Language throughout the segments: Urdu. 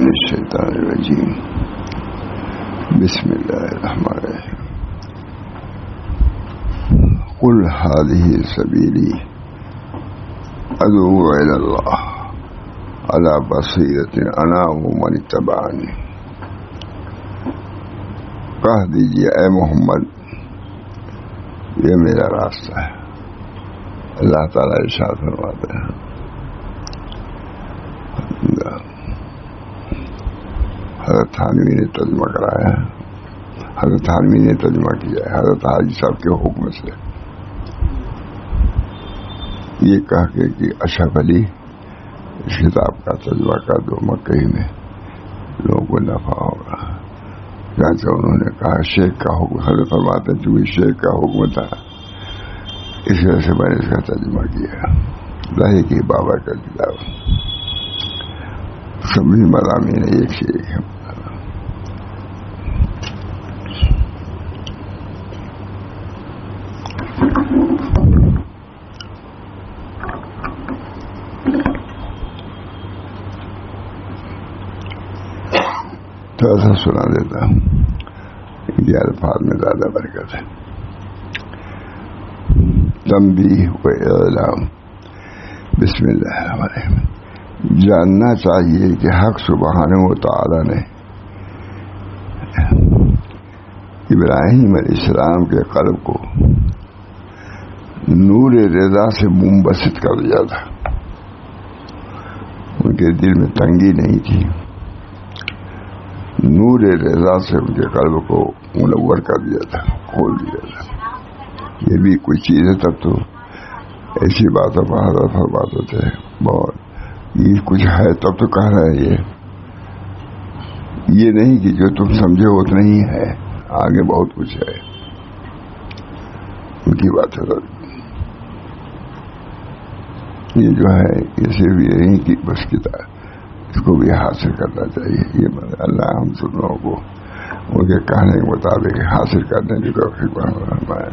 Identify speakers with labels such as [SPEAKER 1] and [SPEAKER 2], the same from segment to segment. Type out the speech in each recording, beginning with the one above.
[SPEAKER 1] الشیطان الرجیم بسم اللہ الرحمن الرحیم قل هذه سبیلی ادعو الی اللہ علی بصیرۃ انا ومن اتبعنی. کہہ دیجیے اے محمد یہ میرا راستہ ہے. اللہ تعالیٰ ارشاد فرماتے ہیں حضرت تھانوی نے ترجمہ کرایا ہے, حضرت تھانوی نے ترجمہ کیا ہے حضرت حاجی صاحب کے حکم سے. یہ کہا کہ اشرف علی اس کتاب کا ترجمہ کر دو, مکئی میں لوگوں کو نفع ہوگا. چنانچہ انہوں نے کہا شیخ کا حکم, حضرت فرماتے ہیں چونکہ شیخ کا حکم تھا اس وجہ سے میں نے اس کا ترجمہ کیا. لاہی کی بابا کا کتاب سبھی مضامین ایک سے ایک ہے. تھوڑا سا سنا دیتا ہوں, یہ الفاظ میں زیادہ برکت ہے. تنبیہ و اعلام. بسم اللہ الرحمن الرحیم. جاننا چاہیے کہ حق سبحانہ و تعالی نے ابراہیم علیہ السلام کے قلب کو نور رضا سے منبسط کر دیا تھا. ان کے دل میں تنگی نہیں تھی, نور رضا سے ان کے قلب کو منور کر دیا تھا, کھول دیا تھا. یہ بھی کوئی چیز ہے تب تو ایسی باتوں پر حضرت فرماتے تھے بہت یہ کچھ ہے تب تو کہہ رہا ہے. یہ نہیں کہ جو تم سمجھے اتنا ہی ہے, آگے بہت کچھ ہے. ان کی بات ہے یہ جو ہے یہ صرف یہ نہیں کہ بس کتاب, اس کو بھی حاصل کرنا چاہیے. یہ اللہ ہم سب لوگوں کو ان کے کہنے کے مطابق حاصل کرنے کی توفیق فرمائے.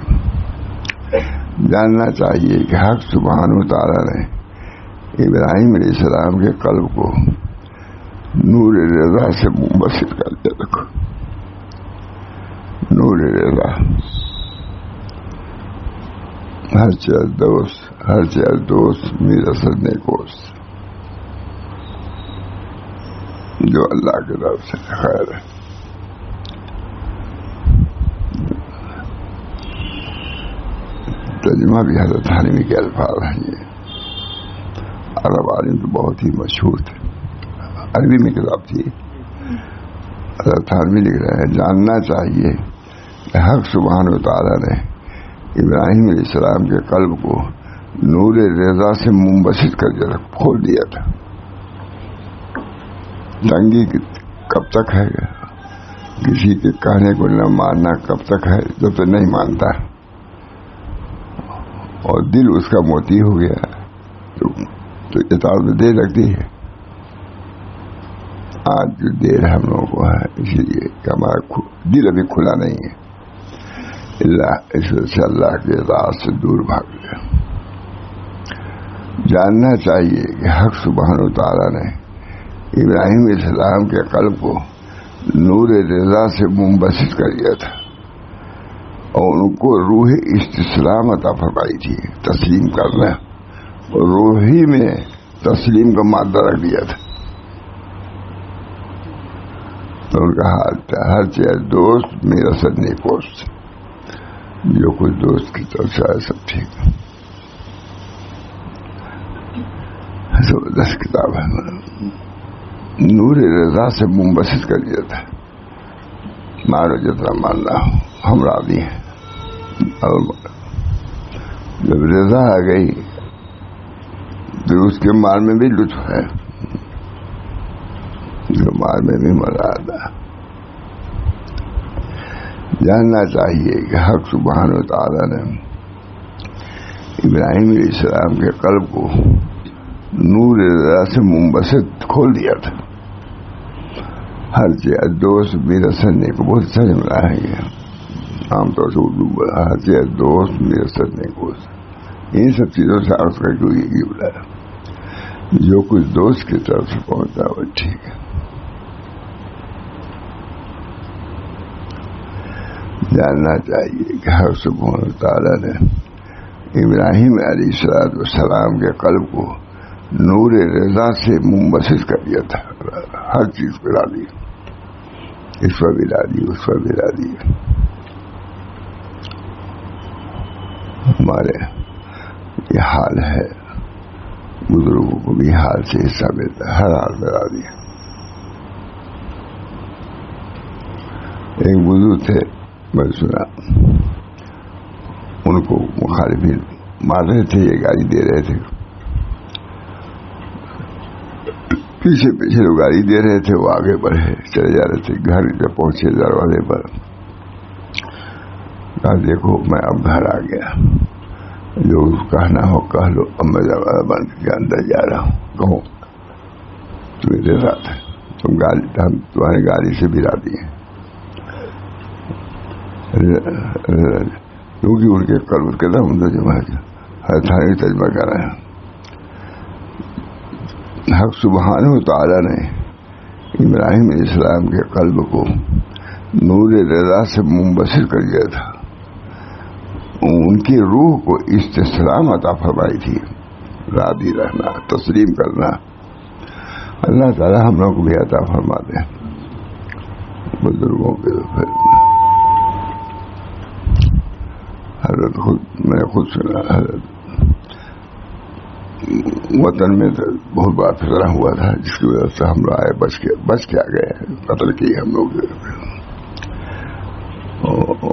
[SPEAKER 1] جاننا چاہیے کہ حق سبحانہ و تعالی نے ابراہیم علیہ السلام کے قلب کو نور رضا سے منبسط کر دیا. دیکھو نور رضا, ہر چیز دوست میرا سجنے کوست, جو اللہ کی طرف سے خیر ہے. ترجمہ بھی حضرت تھانوی کے الفاظ ہیں. یہ عرب عالم تو بہت ہی مشہور تھے, عربی میں کتاب تھی. حضرت تھانوی لکھ رہے ہیں جاننا چاہیے کہ حق سبحانہ و تعالی نے ابراہیم علیہ السلام کے قلب کو نور رضا سے منبسط کر دیا تھا, کھول دیا تھا. تنگی کب تک ہے, کسی کے کہنے کو نہ ماننا کب تک ہے جب تو نہیں مانتا اور دل اس کا موتی ہو گیا تو اطاعت میں دیر لگتی ہے. آج جو دیر ہم لوگوں کو ہے اسی لیے کہ ہمارا دل ابھی کھلا نہیں ہے, اس وجہ سے اللہ کی اطاعت سے دور بھاگ گیا. جاننا چاہیے کہ حق سبحانہ و تعالی نے ابراہیم علیہ السلام کے قلب کو نور رضا سے منبسط کر دیا تھا اور ان کو روح استسلام عطا فرمائی تھی, تسلیم کرنا, اور روح ہی میں تسلیم کا مادہ رکھ دیا تھا. تو ان کا حال تھا ہر چیز دوست میرا سجنے کوست, جو کچھ دوست کی طرف سے آئے سب ٹھیک ہے. زبردست کتاب ہے. نور رضا سے منبسط کر دیا تھا. مارو جتنا ماننا ہو ہم راضی ہیں. اور جب رضا آ گئی تو اس کے مال میں بھی لطف ہے, اس کے مال میں بھی مزہ آتا. جاننا چاہیے کہ حق سبحانہ و تعالی نے ابراہیم علیہ السلام کے قلب کو نور رضا سے منبسط کھول دیا تھا. ہر چیز دوست میرا سجنے کو بہت اچھا جملہ ہے. یہ عام طور سے اردو ہر چیز دوست میرا سجنے کو, ان سب چیزوں سے عرض کر کے بلایا جو کچھ دوست کی طرف سے پہنچتا ہے وہ ٹھیک ہے. جاننا چاہیے کہ حق سبحانہ تعالیٰ نے ابراہیم علیہ السلام کے قلب کو نور رضا سے منبسط کر دیا تھا. ہر چیز پہ لا دی، اس پر بھی لا دی، اس پر بھی لا دی. ہمارے یہ حال ہے، بزرگوں کو بھی حال سے حصہ ملتا ہے، ہر حال میں لا دیا. ایک بزرگ تھے، میں سنا ان کو مخالفین مار رہے تھے، یہ گالی دے رہے تھے، پیچھے پیچھے لوگ گالی دے رہے تھے، وہ آگے بڑھے چلے جا رہے تھے. گھر جب پہنچے دروازے پر کہا دیکھو میں اب گھر آ گیا، جو کہنا ہو کہہ لو، اب میں دروازہ بند کے اندر جا رہا ہوں. کہو تو میرے ساتھ ہے، ہم تمہاری گالی سے بھی لا دیے، کیونکہ ان کے قلب کے دم ہر تھانی تجربہ کر رہے ہیں. حق سبحانہ تعالیٰ نے ابراہیم علیہ السلام کے قلب کو نور رضا سے منبسط کر دیا تھا. ان کی روح کو استسلام عطا فرمائی تھی، راضی رہنا، تسلیم کرنا. اللہ تعالیٰ ہم لوگ کو بھی عطا فرما دے. بزرگوں کے حضرت میں خود سنا، حضرت وطن میں بہت بڑا فضرہ ہوا تھا جس کی وجہ سے ہم لوگ آئے، بچ کے آ گئے، قتل کیے ہم لوگ.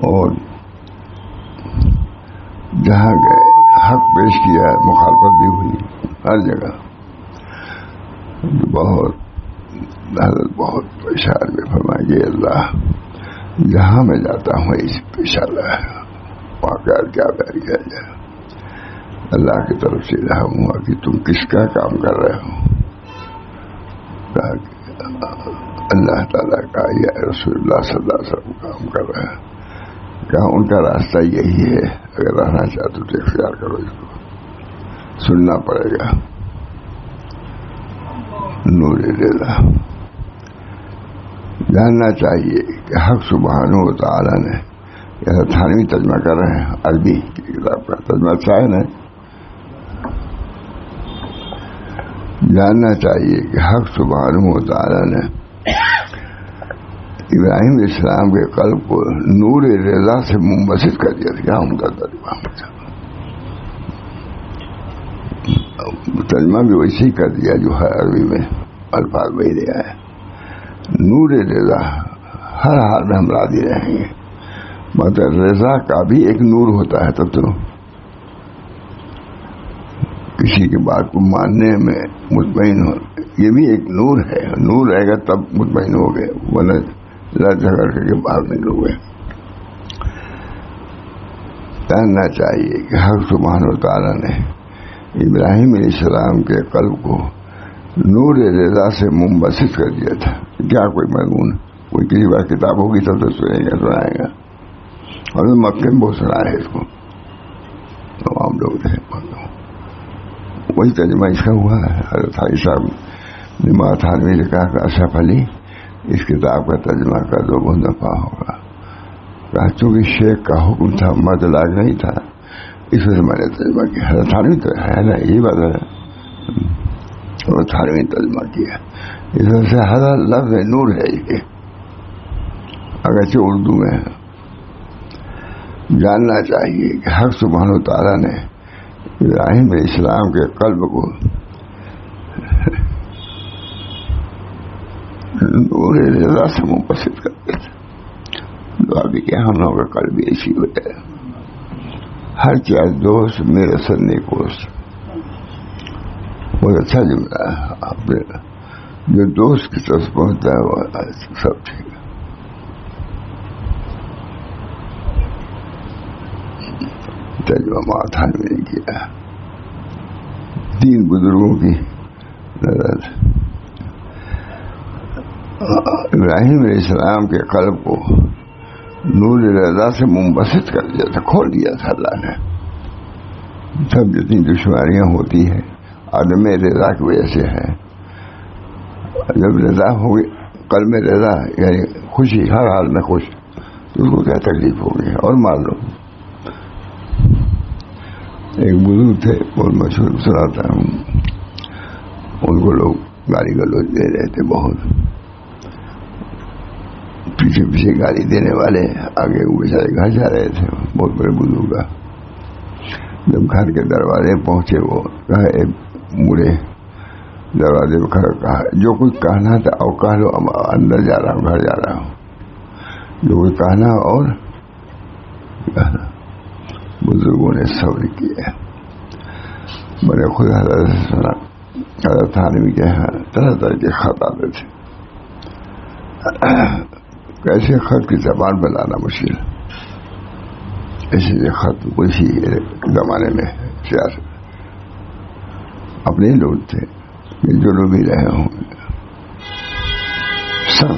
[SPEAKER 1] اور جہاں گئے حق پیش کیا، مخالفت بھی ہوئی ہر جگہ. حضرت بہت پریشان میں فرمائے گے اللہ جہاں میں جاتا ہوں اس پیش آتا ہے، وہاں کیا بیان کیا جائے. اللہ کی طرف سے رہا ہوا کہ تم کس کا کام کر رہے ہو. اللہ تعالیٰ کا یا رسول اللہ صلی اللہ علیہ وسلم کام کر رہے ہیں. کہا ان کا راستہ یہی ہے، اگر رہنا چاہتے تو اختیار کرو، اس کو سننا پڑے گا. نور رضا جاننا چاہیے کہ حق سبحانہ و تعالیٰ نے، یہ تھانوی ترجمہ کر رہے ہیں، عربی کی کتاب کا ترجمہ اچھا ہے نا. جاننا چاہیے کہ حق سبحانہ و تعالیٰ نے ابراہیم علیہ السلام کے قلب کو نور رضا سے منبسط کر دیا. کیا ان کا ترجمہ بھی ویسے ہی کر دیا جو ہے عربی میں، الفاظ وہی دیا ہے. نور رضا ہر حال میں ہم راضی رہیں گے. مگر رضا کا بھی ایک نور ہوتا ہے. تب تو کسی کی بات کو ماننے میں مطمئن ہو، یہ بھی ایک نور ہے. نور رہے گا تب مطمئن ہو گئے، ورنہ لڑ جھگڑ کر کے باہر نکلو گے. جاننا چاہیے کہ حق سبحانہ و تعالیٰ نے ابراہیم علیہ السلام کے قلب کو نور رضا سے منبسط کر دیا تھا. کیا کوئی مضمون، کوئی کسی بار کتاب ہوگی تب تو سنائے گا. اور مکے میں بہت سنا ہے اس کو، تمام لوگ تھے. وہی ترجمہ اس کا ہوا ہے. حضرت حاجی صاحب نماز تھانوی نے کہا کہ اشرف علی اس کتاب کا ترجمہ کر دو، بہت نفع ہوگا. کہا چونکہ شیخ کا حکم تھا، مرد لاج نہیں تھا، اس وجہ سے میں نے ترجمہ کیا. حضرت تھانوی تو ہے نا، یہی بات ہے، اور تھانوی ترجمہ کیا. اس وجہ سے ہر لفظ نور ہے یہ، اگرچہ اردو میں ہے. جاننا چاہیے کہ حق سبحانہ و تعالیٰ نے ابراہیم علیہ السلام کے قلب کو نور رضا سے منبسط کر دیا تھا. دعا بھی کہ ہم لوگوں کا قلب بھی ایسی ہو جائے. ہر چیز دوست میرے سر نیکوست، بہت اچھا جملہ ہے. آپ نے جو دوست کی طرف پہنچتا ہے وہ سب ٹھیک ہے. ترجمہ ماتھان میں نہیں کیا. 3 بزرگوں کی نظر ابراہیم علیہ السلام کے قلب کو نور رضا سے منبسط کر دیا تھا، کھول دیا تھا اللہ نے. سب جتنی دشواریاں ہوتی ہیں عدم رضا کی وجہ سے ہے. جب رضا ہوگی قلب میں رضا، یعنی خوشی، ہر حال میں خوش، تو اس کو کیا تکلیف ہوگی اور مار لو. ایک بزرگ تھے بہت مشہور، سناتا ہوں، ان کو لوگ گالی گلوچ دے رہے تھے، بہت پیچھے پیچھے گالی دینے والے، آگے وہ بیچارے گھر جا رہے تھے، بہت بڑے بزرگ. جب گھر کے دروازے پہنچے وہ کہا مڑے دروازے پہ کھڑا، کہا جو کچھ کہنا تھا اور کہہ لو، اندر جا رہا ہوں، گھر جا رہا ہوں، جو کچھ کہنا اور کہنا. بزرگوں نے صبر کیا. میں نے خود حضرت سے سنا، حضرت تھانوی کے یہاں طرح طرح کے خط آتے تھے. کیسے خط کی زبان پہ لانا مشکل، ایسے خط اسی زمانے میں سیاست اپنے لوگ تھے، جو لوگ بھی رہے ہوں سب.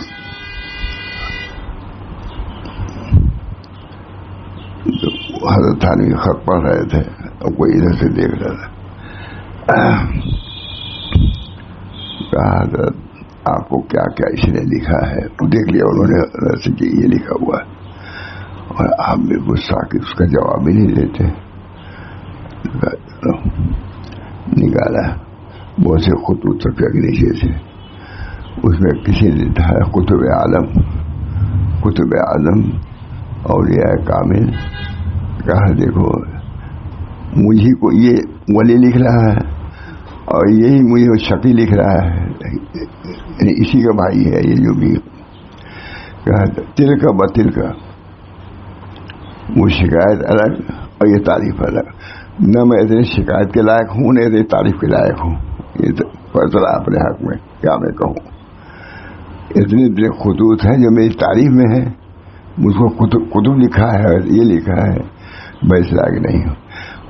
[SPEAKER 1] حضرت تھانوی خط پڑھ رہے تھے اور کوئی ادھر سے دیکھ رہا تھا. کہا حضرت آپ کو کیا کیا اس نے لکھا ہے؟ دیکھ لیا انہوں نے حضرت سے کہ یہ لکھا ہوا ہے، اور آپ بھی غصہ کہ اس کا جواب ہی نہیں دیتے. نکالا بہت سے خطوط صفحہ کے نیچے سے، اس میں کسی نے لکھا ہے کتب عالم، کتب عالم اولیاء کامل. کہا دیکھو مجھے کو یہ ولی لکھ رہا ہے اور یہی مجھے شقی لکھ رہا ہے، یعنی اسی کا بھائی ہے یہ جو بھی. کہا تل کا بتل کا، وہ شکایت الگ اور یہ تعریف الگ. نہ میں اتنے شکایت کے لائق ہوں نہ اتنے تعریف کے لائق ہوں. یہ تو فیصلہ اپنے حق میں، کیا میں کہوں. اتنے خطوط ہیں جو میری تعریف میں ہے، مجھ کو کتب لکھا ہے، یہ لکھا ہے، میں اس لائق نہیں ہوں.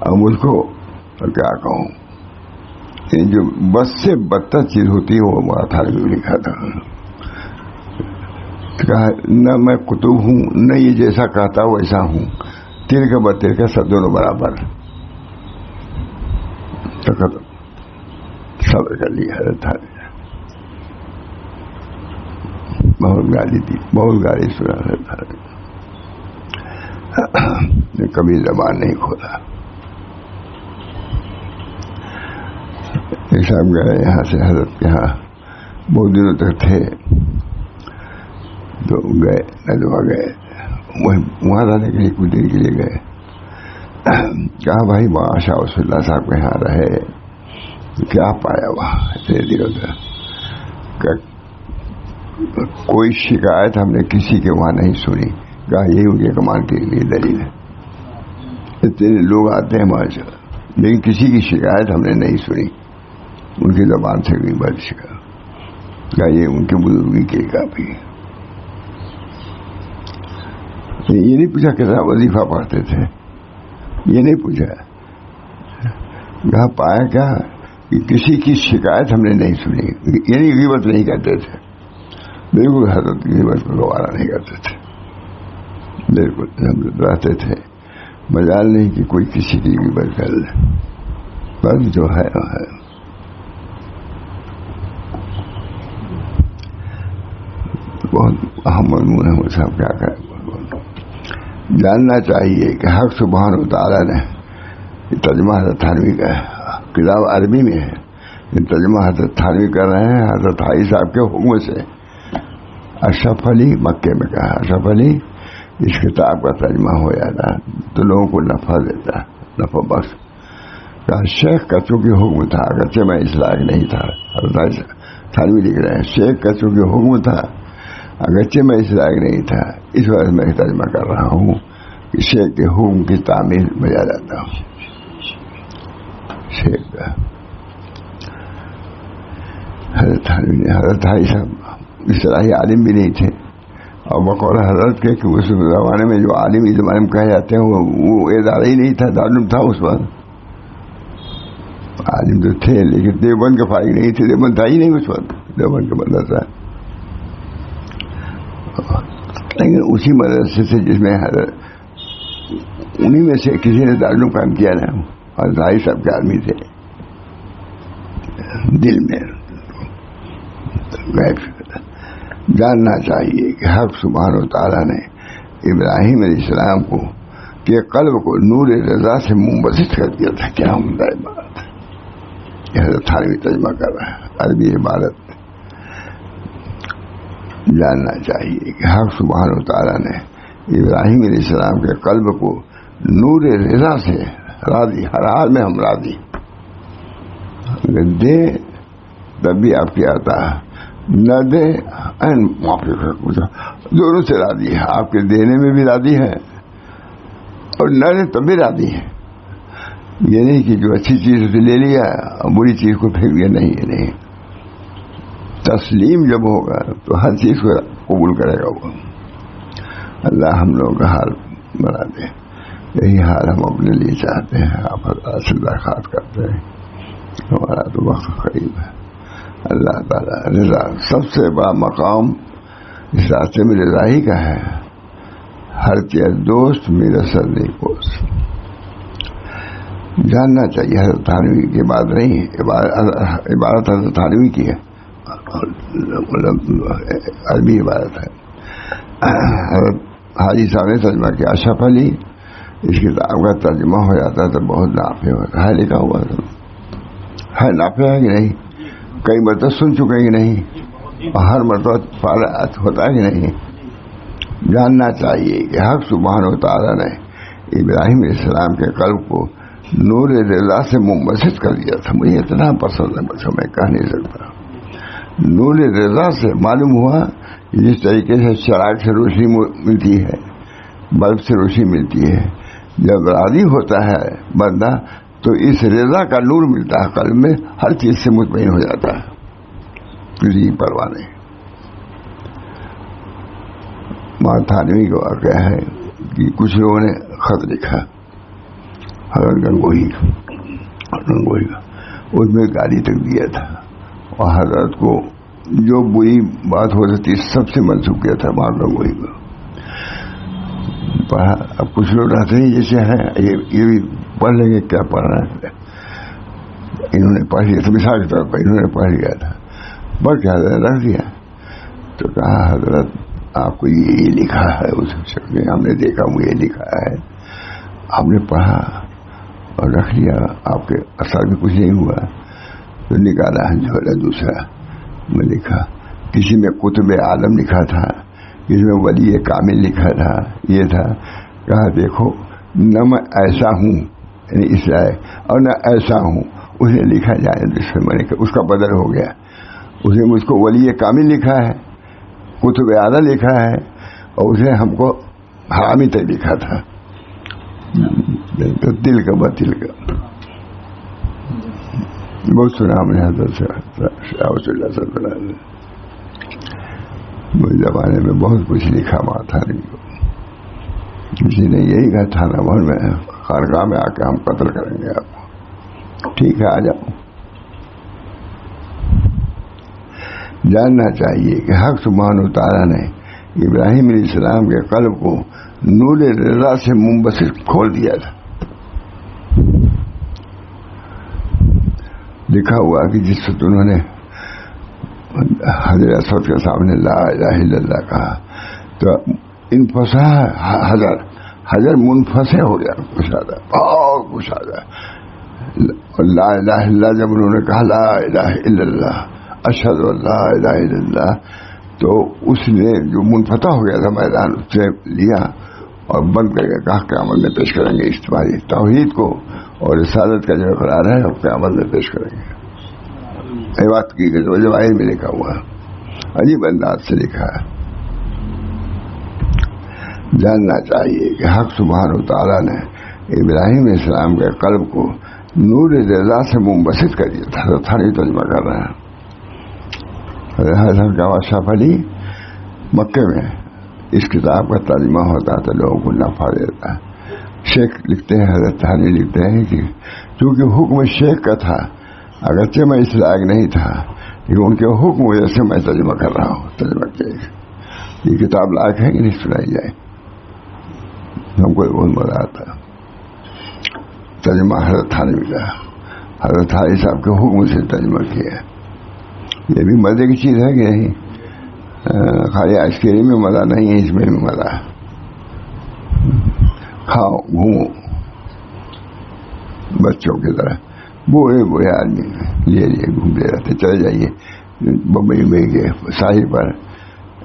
[SPEAKER 1] اب مجھ کو کیا کہوں، جو بس سے بدتر چیز ہوتی ہے وہ ہمارا تھانوی لکھا تھا. کہا نہ میں کتب ہوں نہ یہ جیسا کہتا ویسا ہوں، تیر کا بتیر کا سب دونوں برابر. صبر کر لیا حضرت تھانوی. بہت گالی دی، بہت گالی سنا حضرت تھانوی نے، کبھی زبان نہیں کھولا. ایک صاحب گئے یہاں سے حضرت کے یہاں، بہت دنوں تک تھے، تو گئے ندوا گئے، وہاں رہنے کے لیے کچھ دیر کے لیے گئے. کہا بھائی وہاں شاہ رسول اللہ صاحب کے یہاں رہے تو کیا پایا وہاں اتنے دنوں تک؟ کوئی شکایت ہم نے کسی کے وہاں نہیں سنی. کہا یہی ان کے کمان کے لیے دلیل ہے. اتنے لوگ آتے ہیں ہمارے ساتھ لیکن کسی کی شکایت ہم نے نہیں سنی، ان کی زبان سے کوئی بات شکایت. کہا یہ ان کے بزرگی کے کافی ہے. یہ نہیں پوچھا کتنا وظیفہ پڑھتے تھے، یہ نہیں پوچھا. کہا پایا کیا کہ کسی کی شکایت ہم نے نہیں سنی، یعنی غیبت نہیں کرتے تھے. بالکل حضرت کی غیبت کو گوارا نہیں کرتے تھے، بالکل ہم رہتے تھے. مجال نہیں کہ کوئی کسی کی غیبت کر لے، بس جو ہے وہ ہے. بہت اہم مضمون ہے. مجھے صاحب کیا کریں، جاننا چاہیے کہ حق سبحانہ و تعالیٰ نے، ترجمہ حضرت تھانوی کا ہے، کتاب عربی میں ہے، ترجمہ حضرت تھانوی کر رہے ہیں حضرت حاجی صاحب کے حکم سے. اشرف علی مکے میں کہا، اشرف علی اس کتاب کا ترجمہ ہو جاتا تو لوگوں کو نفع دیتا، نفع بخش. کہا شیخ کا چونکہ حکم تھا، اگرچہ میں اس لائق نہیں تھا. حضرت تھانوی لکھ رہے ہیں شیخ کا چونکہ حکم تھا اگرچہ میں اس لائق نہیں تھا، اس وجہ سے میں ترجمہ کر رہا ہوں کہ شیخ کے حکم کی تعمیل بجا جاتا ہوں. شیخ کا حضرت تھانوی نے، حضرت حاجی صاحب اس طرح ہی عالم بھی نہیں تھے، اور بقول حضرت کے کہ اس زمانے میں جو عالم اس زمانے میں کہے جاتے ہیں وہ ادارہ ہی نہیں تھا، دارالعلوم تھا اس وقت. عالم تو تھے لیکن دیوبند کے فائق نہیں تھے، دیوبند تھا ہی نہیں اس وقت، دیوبند کے مدرسہ. لیکن اسی مدرسے سے جس میں انہی میں سے کسی نے دارالعلوم قائم کیا نا، اور ظاہر صاحب کے آدمی تھے دل میں. جاننا چاہیے کہ حق سبحانہ و تعالیٰ نے ابراہیم علیہ السلام کو کہ قلب کو نور رضا سے منبسط کر دیا تھا. کیا عمدہ عبارت ہے. یہ حضرت تھانوی ترجمہ کر رہا ہے عربی عبارت. جاننا چاہیے کہ حق سبحانہ وتعالیٰ نے ابراہیم علیہ السلام کے قلب کو نور رضا سے راضی، ہر حال میں ہم راضی. دے تب بھی آپ کی آتا ہے، نہ دے معافی دونوں سے راضی ہے. آپ کے دینے میں بھی راضی ہے اور نہ دے تب بھی راضی ہے. یہ نہیں کہ جو اچھی چیز اسے لے لیا اور بری چیز کو پھینک دیا. نہیں، یہ نہیں. تسلیم جب ہوگا تو ہر چیز کو قبول کرے گا وہ. اللہ ہم لوگوں کا حال بنا دے. یہی حال ہم اپنے لیے چاہتے ہیں. آپ اللہ سے درخواست کرتے ہیں. ہمارا تو وقت قریب ہے. اللہ تعالیٰ رضا، سب سے بڑا مقام اس راستے میں رضا ہی کا ہے. ہر چیز دوست میرا سر نہیں پوس. جاننا چاہیے حضرت تھانوی کی بات نہیں، عبارت حضرت تھانوی کی ہے، عربی عبارت ہے. حضرت حاجی صاحب نے ترجمہ کیا. اشرف علی اس کتاب کا ترجمہ ہو جاتا ہے تو بہت نافع ہوتا ہے. لکھا ہوا ہے، نافع ہے کہ نہیں؟ کئی مرتبہ سن چکے کہ نہیں؟ ہر مرتبہ ہوتا ہے کہ نہیں؟ جاننا چاہیے کہ حق سبحانہ وتعالیٰ نے ابراہیم علیہ السلام کے قلب کو نور رضا سے منبسط کر دیا تھا. مجھے اتنا پسند ہے بس میں کہہ نہیں سکتا. نور رضا سے معلوم ہوا جس طریقے سے چراغ سے روشنی ملتی ہے، بلب سے روشنی ملتی ہے، جب راضی ہوتا ہے بندہ تو اس رضا کا نور ملتا ہے قلب میں. ہر چیز سے مطمئن ہو جاتا ہے، کسی پرواہ نہیں. ماں تھانوی کا واقعہ ہے کہ کچھ لوگوں نے خط لکھا حضرت گنگوہی کا، اس میں گالی تک دیا تھا اور حضرت کو جو بری بات ہو سکتی سب سے منسوخ کیا تھا ماں گنگوہی کو. پڑھا. اب کچھ لوگ رہتے ہیں جیسے ہیں یہ بھی پڑھ لیں گے کیا پڑھ رہے ہیں. انہوں نے پڑھ لیا تھا مثال کے طور پر، انہوں نے پڑھ لیا تھا، پڑھ کے حضرت رکھ دیا تو کہا حضرت آپ کو یہ لکھا ہے. اس شخص نے ہم نے دیکھا مجھے لکھا ہے. آپ نے پڑھا اور رکھ لیا، آپ کے اثر میں کچھ نہیں ہوا. تو نکالا جھولا دوسرا میں لکھا. کسی میں قطب عالم لکھا تھا، کسی میں ولی کامل لکھا تھا. یہ تھا. کہا دیکھو نہ میں ایسا ہوں یعنی اس لائق اور نہ ایسا ہوں. اس نے لکھا جائے جس میں میں نے اس کا بدل ہو گیا. اس نے مجھ کو ولی کامل لکھا ہے، قطب اعلیٰ لکھا ہے اور اس نے ہم کو حرامی تک لکھا تھا. دل کا بدل کا بہت سنا ہم نے حضرت سے. مجھے زمانے میں بہت کچھ لکھا ماں تھانوی کو. کسی نے یہی کہا تھانہ بھون میں خانقاہ میں آ کے ہم قتل کریں گے آپ کو. ٹھیک ہے آ جاؤ. جاننا چاہیے کہ حق سبحانہ وتعالیٰ نے ابراہیم علیہ السلام کے قلب کو نور رضا سے منبسط کھول دیا تھا. لکھا ہوا کہ جس وقت انہوں نے حجر اسود کے سامنے لا الہ الا اللہ کہا تو انفسا حجر منفسے ہو گیا. کشادہ بہت کشادہ. لا الہ الا اللہ جب انہوں نے کہا لا الہ الا اللہ اشہد ان لا الہ الا اللہ تو اس نے جو منفتح ہو گیا تھا میدان اس سے لیا اور بند کر کے کہا قیامت میں پیش کریں گے اس تمہاری توحید کو اور رسالت کا جو اقرار ہے قیامت میں پیش کریں گے. یہ بات کی گئی تو جواہر میں لکھا ہوا ہے. عجیب انداز سے لکھا ہے. جاننا چاہیے کہ حق سبحانہ وتعالیٰ نے ابراہیم علیہ السلام کے قلب کو نور رضا سے منبسط کر دیا تھا. تھانوی ترجمہ کر رہے ہیں. حضرت اشرف علی مکے میں اس کتاب کا ترجمہ ہوتا تو لوگوں کو نفع دیتا ہے. شیخ لکھتے ہیں، حضرت تھانوی لکھتے ہیں کہ چونکہ حکم شیخ کا تھا اگرچہ میں اس لائق نہیں تھا لیکن ان کے حکم وجہ سے میں ترجمہ کر رہا ہوں. ترجمہ کیا یہ کتاب لائق ہے کہ نہیں سنائی جائے. ہم کو بہت مزہ آتا ہے. ترجمہ حضرت تھانوی کا، حضرت تھانوی صاحب کے حکم سے ترجمہ کیا ہے. یہ بھی مزے کی چیز ہے کہ نہیں؟ خالی آئس کریم میں مزہ نہیں ہے، اس میں بھی مزہ ہے. کھاؤ گھومو بچوں کی طرح. بوڑھے آدمی لیے گھومتے رہتے. چلے جائیے بمبئی میں کے ساحل پر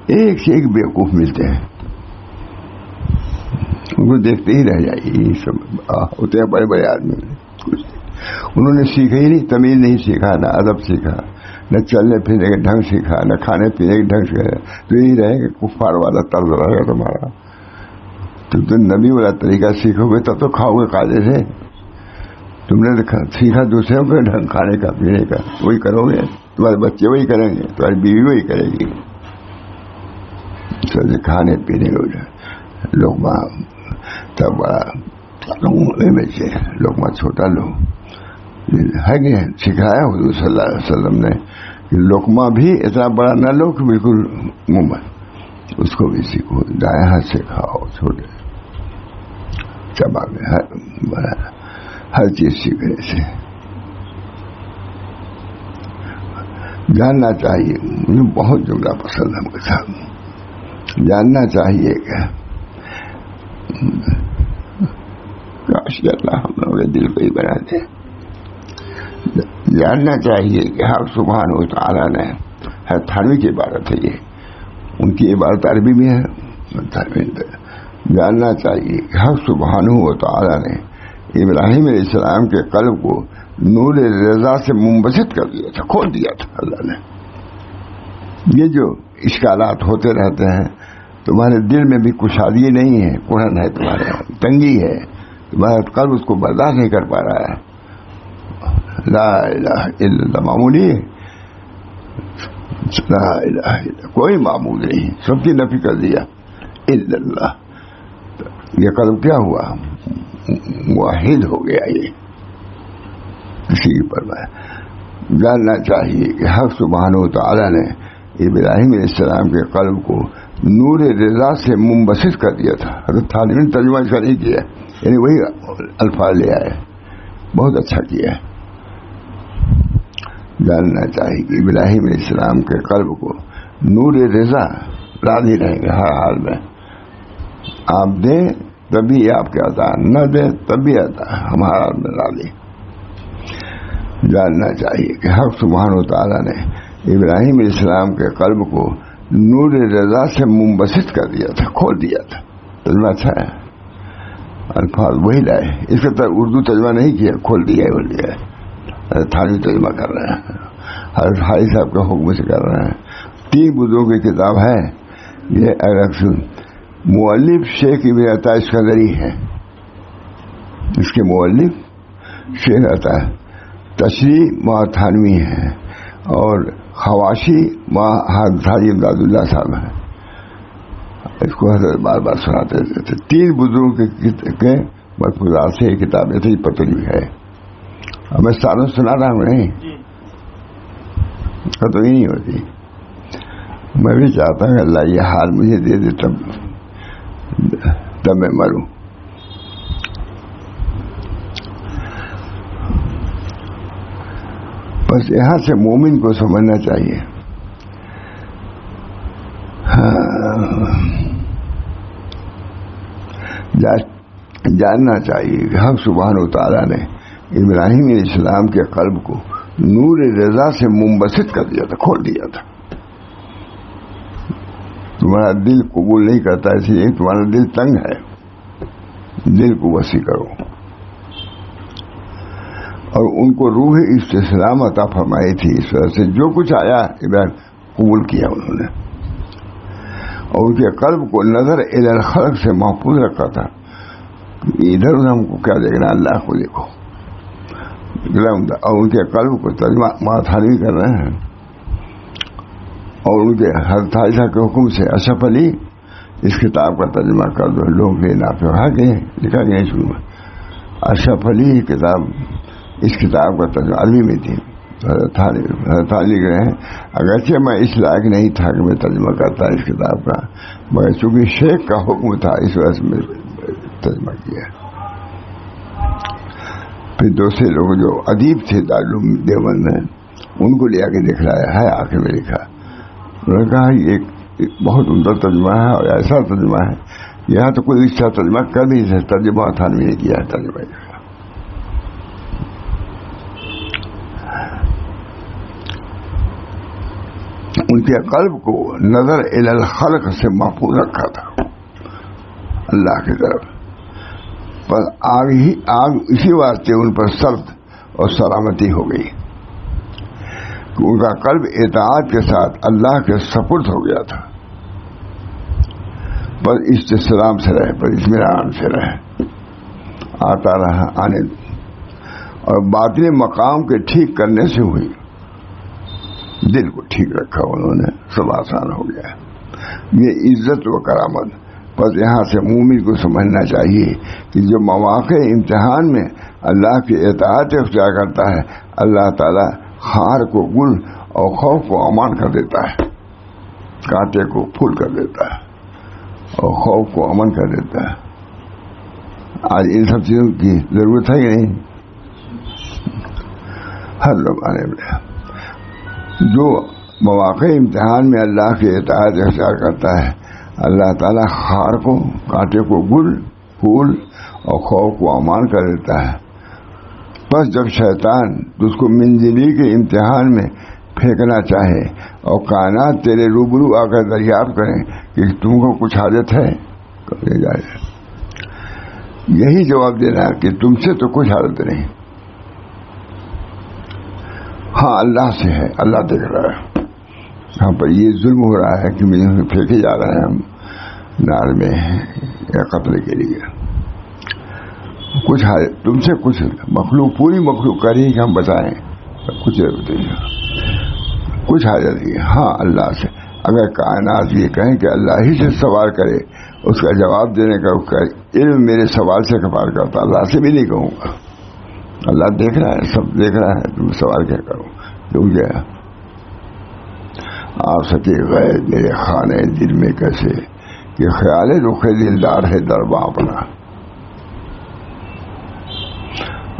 [SPEAKER 1] ایک سے ایک بیوقوف ملتے ہیں, ان کو دیکھتے ہی رہ جائیے. یہ سب ہوتے ہیں بڑے بڑے آدمی, انہوں نے سیکھا ہی نہیں, تمیز نہیں سیکھا, نہ ادب سیکھا, نہ چلنے پھرنے کا ڈھنگ سیکھا, نہ کھانے پینے کے ڈھنگ سیکھا. تو یہی رہے کہ کفار والا طرز رہے گا تمہارا. تم نبی والا طریقہ سیکھو گے تب تو کھاؤ گے قاعدے سے. تم نے سیکھا دوسروں کا ڈھنگ کھانے کا پینے کا, وہی کرو گے, تمہارے بچے وہی کریں گے, تمہاری بیوی وہی کرے گی. سب کھانے پینے کا لقمہ تب بڑا لقمہ چھوٹا لو ہے کہ سکھایا حضور صلی اللہ علیہ وسلم نے کہ لقمہ بھی اتنا بڑا نہ لو کہ بالکل منہ میں, اس کو بھی سیکھو. دائیں ہاتھ سے کھاؤ, چھوٹے چبا میں ہر چیز سیکھنے سے جاننا چاہیے. مجھے بہت جملہ پسند ہے, کے ساتھ جاننا چاہیے کہ کاش اللہ ہم لوگ دل کو ہی بنا دے. جاننا چاہیے کہ حق سبحانہ و تعالیٰ نے, ہے تھانوی کی عبارت ہے یہ, ان کی عبارت عربی میں ہے. جاننا چاہیے کہ حق سبحانہ و تعالیٰ نے ابراہیم علیہ السلام کے قلب کو نور رضا سے منبسط کر دیا تھا, کھول دیا تھا اللہ نے. یہ جو اشکالات ہوتے رہتے ہیں, تمہارے دل میں بھی کشادگی نہیں ہے, کڑن ہے, تمہارے تنگی ہے, تمہارا قلب اس کو برداشت نہیں کر پا رہا ہے. لا الہ الا اللہ معمولی ہے, لا الہ الا کوئی معمول نہیں, سب کی نفی کر دیا الا اللہ. یہ قلب کیا ہوا, واحد ہو گیا. یہ کسی پر جاننا چاہیے کہ حق سبحانہ و تعالیٰ نے ابراہیم علیہ السلام کے قلب کو نور رضا سے منبسط کر دیا تھا. حضرت تھانوی نے ترجمہ اس کا نہیں کیا, یعنی وہی الفاظ لے آئے, بہت اچھا کیا. جاننا چاہیے کہ ابراہیم علیہ السلام کے قلب کو نور رضا راضی رہیں گے ہر حال میں. آپ دیں تبھی آپ کے عطا, نہ دیں تبھی عطا, ہمارا راضی. جاننا چاہیے کہ حق سبحانہ و تعالیٰ نے ابراہیم علیہ السلام کے قلب کو نور رضا سے منبسط کر دیا تھا, کھول دیا تھا. ترجمہ اچھا ہے, الفاظ وہی لائے, اس کا اردو ترجمہ نہیں کیا, کھول دیا ہے, بول دیا ہے. تھانوی ترجمہ کر رہے ہیں, حضرت حاجی صاحب کے حکم سے کر رہے ہیں. 3 بزرگوں کی کتاب ہے یہ. اگر مؤلف شیخ ابن عطا اسکندری ہے, اس کے مؤلف شیخ عطا, تشریح مع تھانوی ہے, اور خواشی مع حاجی امداد اللہ صاحب ہیں. اس کو حضرت بار بار سناتے تھے. 3 بزرگوں کے ملفوظات سے یہ کتاب ایسے ہی پتلی ہے. اب میں سالوں سنا رہا ہوں, نہیں ختم ہی نہیں ہوتی. میں بھی چاہتا ہوں کہ اللہ یہ حال مجھے دے دے تب میں مروں. بس یہاں سے مومن کو سمجھنا چاہیے. جاننا چاہیے کہ حق سبحانہ و تعالیٰ نے ابراہیم علیہ السلام کے قلب کو نور رضا سے منبسط کر دیا تھا, کھول دیا تھا. تمہارا دل قبول نہیں کرتا, اس لیے تمہارا دل تنگ ہے, دل کو وسیع کرو. اور ان کو روح استسلام عطا فرمائی تھی, اس وجہ سے جو کچھ آیا ابراہیم قبول کیا انہوں نے. اور ان کے قلب کو نظر الی الخلق سے محفوظ رکھا تھا. ادھر ادھر ہم کو کیا دیکھنا, اللہ کو دیکھو. اور ان کے قلب کو ترجمہ ماتھانی کر رہے ہیں, اور ان کے حضرت عائشہ کے حکم سے اشرف علی اس کتاب کا ترجمہ کر دو, لوگ بھی نافع ہا کے لکھا گیا شروع میں. اشرف علی کتاب, اس کتاب کا ترجمہ عربی میں تھی, حضرت علی لکھ رہے ہیں اگرچہ میں اس لائق نہیں تھا کہ میں ترجمہ کرتا اس کتاب کا, مگر چونکہ شیخ کا حکم تھا اس وجہ سے میں ترجمہ کیا. پھر دوسرے لوگ جو ادیب تھے دارالعلوم دیوبند میں, ان کو لے آ کے دکھلایا ہے, آخر میں لکھا. انہوں نے کہا یہ بہت عمدہ ترجمہ ہے, اور ایسا ترجمہ ہے یہاں تو کوئی اس طرح ترجمہ کر نہیں سکتا، ترجمہ تھانوی نے کیا ہے ترجمہ. ان کے قلب کو نظر الی الخلق سے محفوظ رکھا تھا اللہ کی طرف، پر آگ اسی واسطے ان پر سرد اور سلامتی ہو گئی کہ ان کا قلب اطاعت کے ساتھ اللہ کے سپرد ہو گیا تھا. پر استسلام سے رہے، پر اطمینان سے رہے، آتا رہا آنے، اور باطنی مقام کے ٹھیک کرنے سے ہوئی. دل کو ٹھیک رکھا انہوں نے، سب آسان ہو گیا. یہ عزت و کرامت. بس یہاں سے مومن کو سمجھنا چاہیے کہ جو مواقع امتحان میں اللہ کی اطاعت اختیار کرتا ہے، اللہ تعالیٰ خار کو گل اور خوف کو امان کر دیتا ہے، کانٹے کو پھول کر دیتا ہے اور خوف کو امن کر دیتا ہے. آج ان سب چیزوں کی ضرورت ہے کہ نہیں؟ ہر زمانے میں جو مواقع امتحان میں اللہ کی اطاعت اختیار کرتا ہے، اللہ تعالیٰ خار کو، کانٹے کو گل، پھول اور خوف کو امان کر دیتا ہے. بس جب شیطان اس کو منزلی کے امتحان میں پھینکنا چاہے اور کائنات تیرے روبرو آ کر دریافت کریں کہ تم کو کچھ حاجت ہے، لے جائے، یہی جواب دینا کہ تم سے تو کچھ حاجت نہیں، ہاں اللہ سے ہے، اللہ دیکھ رہا ہے. ہاں پر یہ ظلم ہو رہا ہے کہ مجھے پھینکے جا رہے ہیں ہم نار میں یا قتل کے لیے. کچھ تم سے کچھ مخلوق، پوری مخلوق کر رہی کہ ہم بچائیں، کچھ حاجت نہیں. ہاں اللہ سے. اگر کائنات یہ کہیں کہ اللہ ہی سے سوال کرے، اس کا جواب دینے کا اس کا علم میرے سوال سے کفار کرتا، اللہ سے بھی نہیں کہوں گا. اللہ دیکھ رہا ہے، سب دیکھ رہا ہے، تم سوال کیا کروں. ڈوب گیا. آپ سکے غیر میرے خانے دل میں کیسے کہ خیال رخ دلدار ہے درباں اپنا.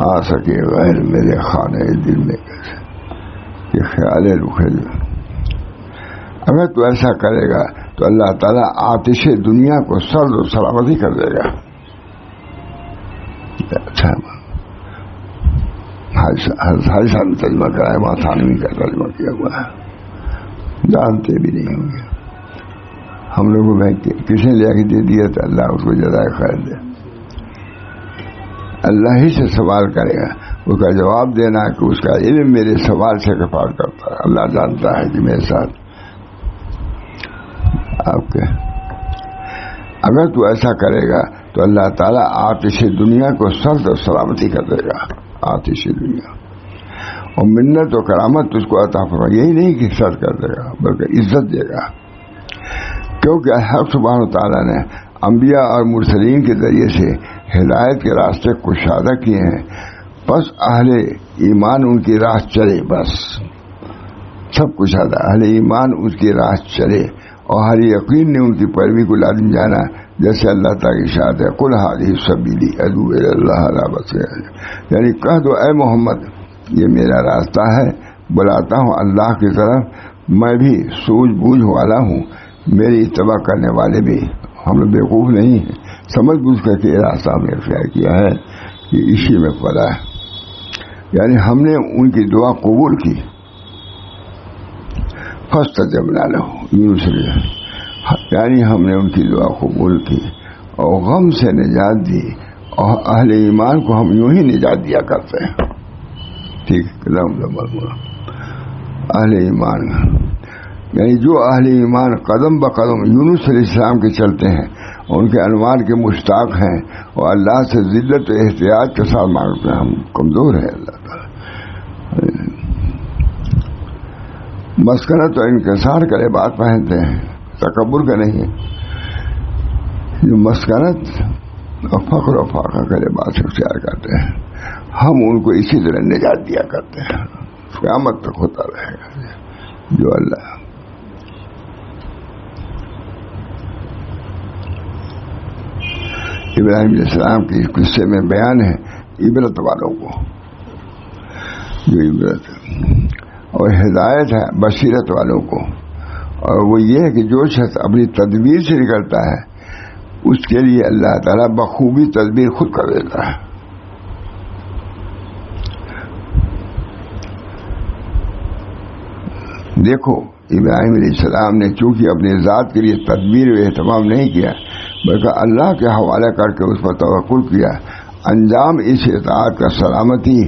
[SPEAKER 1] آ سکے غیر میرے خانے دل میں کیسے کہ خیال رخ دل. اگر تو ایسا کرے گا تو اللہ تعالیٰ آتش دنیا کو سرد و سلامتی کر دے گا. اچھا ہر سال ترجمہ کرایا، وہاں تھانوی کا ترجمہ کیا ہوا ہے، جانتے بھی نہیں ہوں گے ہم لوگوں میں. کس نے لے کے دے دیا تو اللہ اس کو جزائے خیر دے. اللہ ہی سے سوال کرے گا، اس کا جواب دینا کہ اس کا علم میرے سوال سے کفار کرتا ہے. اللہ جانتا ہے کہ میرے ساتھ آپ کے. اگر تو ایسا کرے گا تو اللہ تعالیٰ آتش دنیا کو سرد اور سلامتی کر دے گا. آتش دنیا اور منت و کرامت تجھ کو عطا فرمائے. یہی نہیں کہ سرد کر دے گا بلکہ عزت دے گا، کیونکہ حق سبحانہ تعالیٰ نے انبیاء اور مرسلین کے ذریعے سے ہدایت کے راستے کشادہ کیے ہیں. بس اہل ایمان ان کی راہ چلے، بس سب کشادہ. اہل ایمان ان کی راہ چلے اور اہل یقین نے ان کی پیروی کو لازم جانا. جیسے اللہ تعالیٰ کی ارشاد ہے، قل ھذہ سبیلی ادعو الی اللہ علی بصیرۃ، یعنی کہہ دو اے محمد یہ میرا راستہ ہے، بلاتا ہوں اللہ کی طرف، میں بھی سوجھ بوجھ والا ہوں، میری اتباع کرنے والے بھی. ہم لوگ بیوقوف نہیں ہیں، سمجھ بوجھ کر کے راستہ ہم نے اختیار کیا ہے کہ اسی میں فلاح ہے. یعنی ہم نے ان کی دعا قبول کی. فاستجبنا لہ، یعنی ہم نے ان کی دعا قبول کی اور غم سے نجات دی. اور اہل ایمان کو ہم یوں ہی نجات دیا کرتے ہیں. ٹھیک، اہل ایمان یعنی جو اہل ایمان قدم بقدم یونس علیہ السلام کے چلتے ہیں، ان کے انوار کے مشتاق ہیں اور اللہ سے ذلت و احتیاط کے ساتھ مانگتے ہیں. ہم کمزور ہیں. اللہ تعالیٰ مسکنت اور انکسار کا لباس پہنتے ہیں، تکبر کا نہیں. جو مسکنت اور فخر و فاقہ کا لباس اختیار کرتے ہیں، ہم ان کو اسی طرح نجات دیا کرتے ہیں. قیامت تک ہوتا رہے گا. جو اللہ ابراہیم علیہ السلام کے قصے میں بیان ہے عبرت والوں کو، جو عبرت اور ہدایت ہے بصیرت والوں کو. اور وہ یہ ہے کہ جو شخص اپنی تدبیر سے نکلتا ہے اس کے لیے اللہ تعالیٰ بخوبی تدبیر خود کر دیتا ہے. دیکھو ابراہیم علیہ السلام نے چونکہ اپنی ذات کے لیے تدبیر و اہتمام نہیں کیا بلکہ اللہ کے حوالے کر کے اس پر توکل کیا. انجام اس اطاعت کا سلامتی،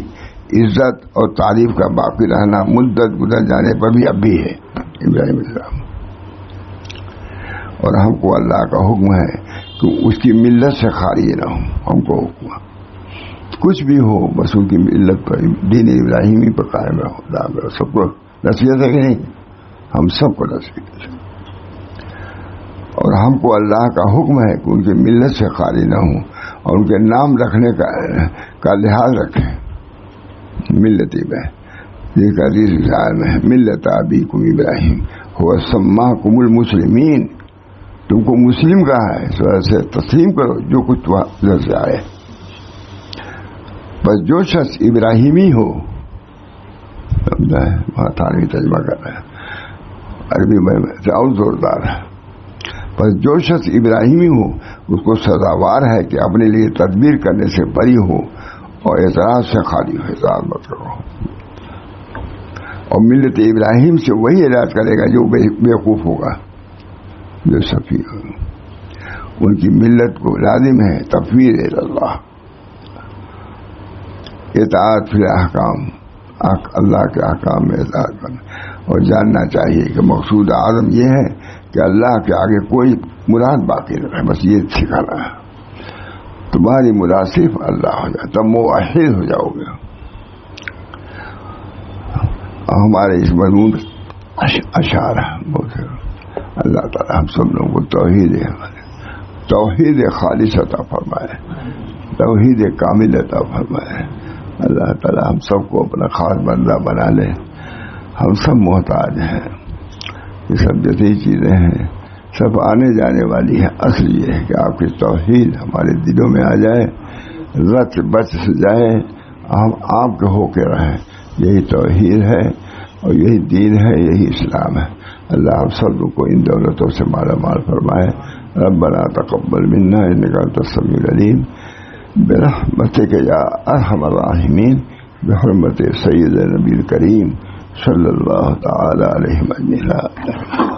[SPEAKER 1] عزت اور تعریف کا باقی رہنا مدت گزر جانے پر بھی اب بھی ہے. ابراہیم علیہ السلام اور ہم کو اللہ کا حکم ہے کہ اس کی ملت سے خالی نہ ہو. ہم کو حکم کچھ بھی ہو بس ان کی ملت پر، دین ابراہیمی پر قائم رہو. سب کو نصیحت ہے کہ نہیں؟ ہم سب کو نصیحت ہے. اور ہم کو اللہ کا حکم ہے کہ ان کی ملت سے خالی نہ ہوں اور ان کے نام رکھنے کا لحاظ رکھیں. ملت میں ملت ابیکم ابراہیم هو سماکم المسلمین. تم کو مسلم کہا ہے، اس وجہ سے تسلیم کرو جو کچھ ادھر سے آئے. بس جو شخص ابراہیمی ہو، وہاں تھانوی ترجمہ کر رہا ہے عربی میں اور زوردار ہے. بس جو شخص ابراہیمی ہو اس کو سزاوار ہے کہ اپنے لیے تدبیر کرنے سے بری ہو اور اعتراض سے خالی ہو. اعتراض مت کرو. اور ملت ابراہیم سے وہی علاج کرے گا جو بیوقوف ہوگا، جو سفی ہو. ان کی ملت کو لازم ہے تفویض اللہ، اطاعت فی الاحکام، اللہ کے احکام میں اطاعت کرنا. اور جاننا چاہیے کہ مقصود اعظم یہ ہے کہ اللہ کے آگے کوئی مراد باقی نہ رہے. بس یہ سکھانا ہے. تمہاری مراد صرف اللہ ہو جائے تب موحد ہو جاؤ گے. ہمارے اس مضمون اشعار اللہ تعالیٰ ہم سب لوگوں کو توحید خالص عطا فرمائے، توحید کامل عطا فرمائے. اللہ تعالیٰ ہم سب کو اپنا خاص بندہ بنا لے. ہم سب محتاج ہیں. یہ سب جتنی چیزیں ہیں سب آنے جانے والی ہیں. اصل یہ ہے کہ آپ کی توحید ہمارے دلوں میں آ جائے، رت بچ جائے، ہم آپ کے ہو کے رہیں. یہی توحید ہے اور یہی دین ہے، یہی اسلام ہے. اللہ ہم سب کو ان دولتوں سے مالا مال فرمائے. ربنا تقبل منا انک انت السمیع العلیم برحمتک یا ارحم الراحمین بحرمت سید نبی کریم صلی اللہ تعالی علیہ وسلم.